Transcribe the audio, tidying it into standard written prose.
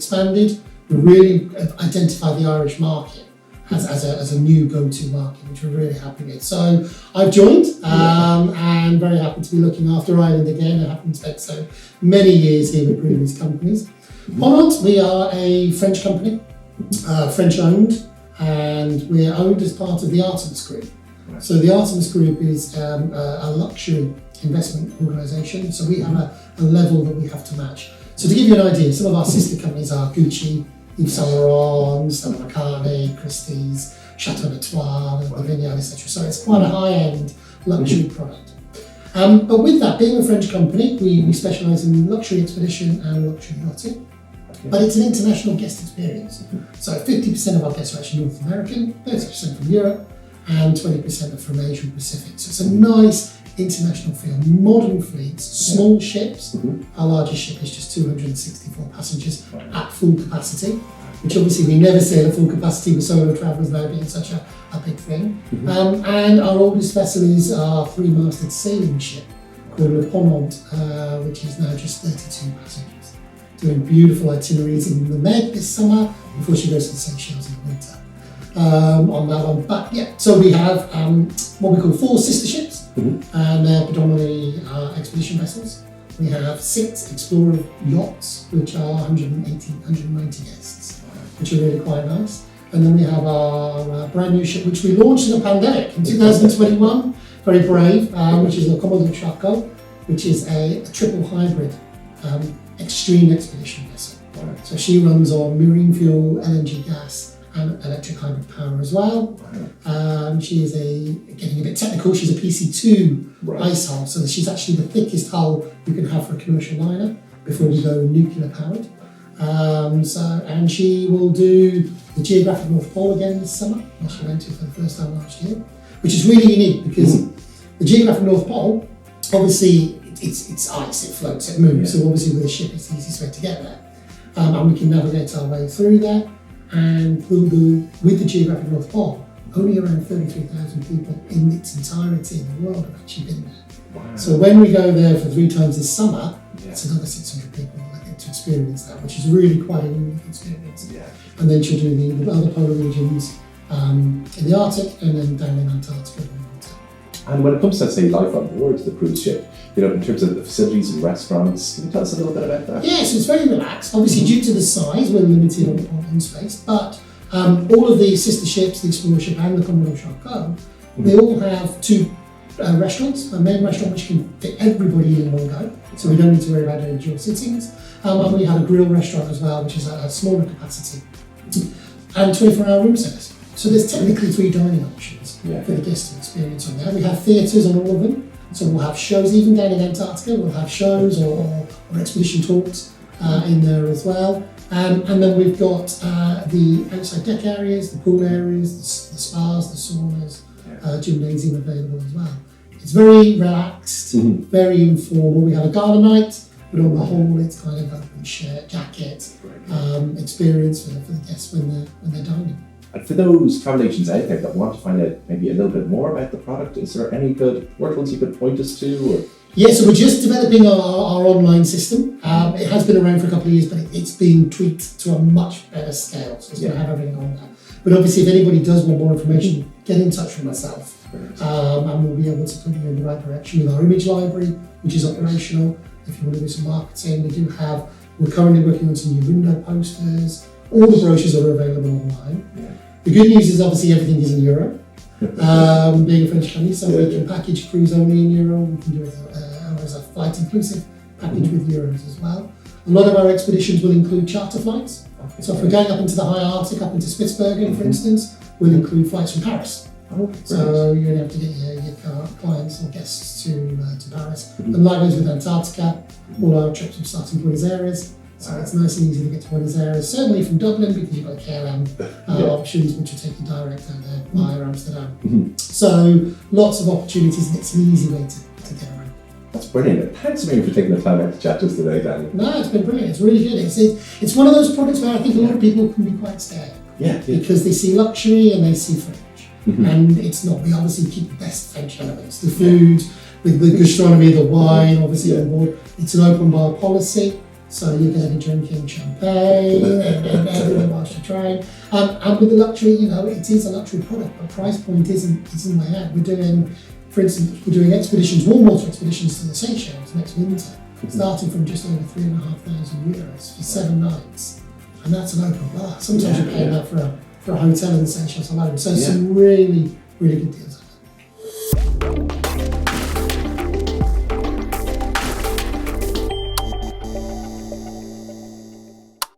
expanded. We really identified the Irish market as a new go-to market, which we're really happy with. So I've joined and very happy to be looking after Ireland again. I haven't spent so many years here with previous companies. Ponant, we are a French company, French owned, and we're owned as part of the Artemis Group. So the Artemis Group is a luxury investment organisation, so we have a level that we have to match. So to give you an idea, some of our sister companies are Gucci, Yves Saint Laurent, Stella McCartney, Christie's, Chateau Latour, the Vineyard, etc. So it's quite a high-end luxury product. But with that, being a French company, we specialise in luxury expedition and luxury yachting. But it's an international guest experience. So 50% of our guests are actually North American, 30% from Europe, and 20% are from Asia and Pacific. So it's a nice international feel. Modern fleets, small ships. Our largest ship is just 264 passengers at full capacity, which obviously we never sail at full capacity with solo travellers now being such a big thing. And our oldest vessel is our 3-masted sailing ship called Le Ponant, which is now just 32 passengers, doing beautiful itineraries in the Med this summer before she goes to the Seychelles in the winter. On that one, but yeah, so we have what we call 4 sister ships, and they're predominantly expedition vessels. We have 6 explorer yachts, which are 190 guests, which are really quite nice. And then we have our brand new ship, which we launched in the pandemic in 2021, very brave, which is the Commodore Charcot, which is a triple hybrid extreme expedition vessel. So she runs on marine fuel, LNG gas, and electric hybrid power as well. She is getting a bit technical, she's a PC2 ice hull, so she's actually the thickest hull you can have for a commercial liner before we go nuclear powered. And she will do the geographic North Pole again this summer, which she went to for the first time last year, which is really unique because the geographic North Pole, obviously it's ice, it floats, it moves, so obviously with a ship it's the easiest way to get there. And we can navigate our way through there. And we'll do, with the geographic North Pole, only around 33,000 people in its entirety in the world have actually been there. So when we go there for 3 times this summer, it's another 600 people that get to experience that, which is really quite a unique experience. And then she'll do the other polar regions in the Arctic and then down in Antarctica in the winter. And when it comes to, say, life on board the cruise ship, in terms of the facilities and restaurants, can you tell us a little bit about that? Yes, it's very relaxed. Obviously, due to the size, we're limited on space, but all of the sister ships, the Explorer ship and the Commodore Charcot, they all have 2 restaurants, a main restaurant which can fit everybody in one go, so we don't need to worry about any dual sittings. And we have a grill restaurant as well, which is a smaller capacity, and 24-hour room service. So there's technically 3 dining options for the guests to experience on there. We have theatres on all of them. So we'll have shows, even down in Antarctica, we'll have shows or expedition talks in there as well. And then we've got the outside deck areas, the pool areas, the spas, the saunas, gymnasium available as well. It's very relaxed, very informal. We have a gala night, but on the whole it's kind of open shirt, jacket experience for the guests when they're dining. And for those travel agents out there that want to find out maybe a little bit more about the product, is there any good portals you could point us to? Or? Yeah, so we're just developing our online system. It has been around for a couple of years, but it's being tweaked to a much better scale. So it's going to have everything on there. But obviously, if anybody does want more information, get in touch with myself. And we'll be able to put you in the right direction with our image library, which is operational. If you want to do some marketing, we're currently working on some new window posters. All the brochures are available online. The good news is obviously everything is in euro. Being a French company, so we can package cruise only in euro. We can do it as a flight inclusive package with euros as well. A lot of our expeditions will include charter flights. So if we're going up into the high Arctic, up into Spitsbergen, for instance, we'll include flights from Paris. So you're going to have to get your clients or guests to Paris. And likewise with Antarctica, all our trips will start in Buenos Aires. So it's nice and easy to get to Buenos Aires, certainly from Dublin because you've got KLM options which will take you direct out there via Amsterdam. So lots of opportunities and it's an easy way to get around. That's brilliant. Thanks a million for taking the time out to chat to us today, Danny. No, it's been brilliant. It's really good. It's one of those products where I think a lot of people can be quite scared. Because they see luxury and they see French. And it's not. We obviously keep the best French elements. The food, the gastronomy, the wine, obviously on board. It's an open bar policy. So you're going to be drinking champagne and everything whilst you train. And with the luxury, it is a luxury product, but price point isn't my head. We're doing, for instance, expeditions, warm water expeditions to the Seychelles next winter, starting from just over €3,500 for 7 nights. And that's an open bar. Sometimes you're paying that for a hotel in the Seychelles alone. So some really, really good deals.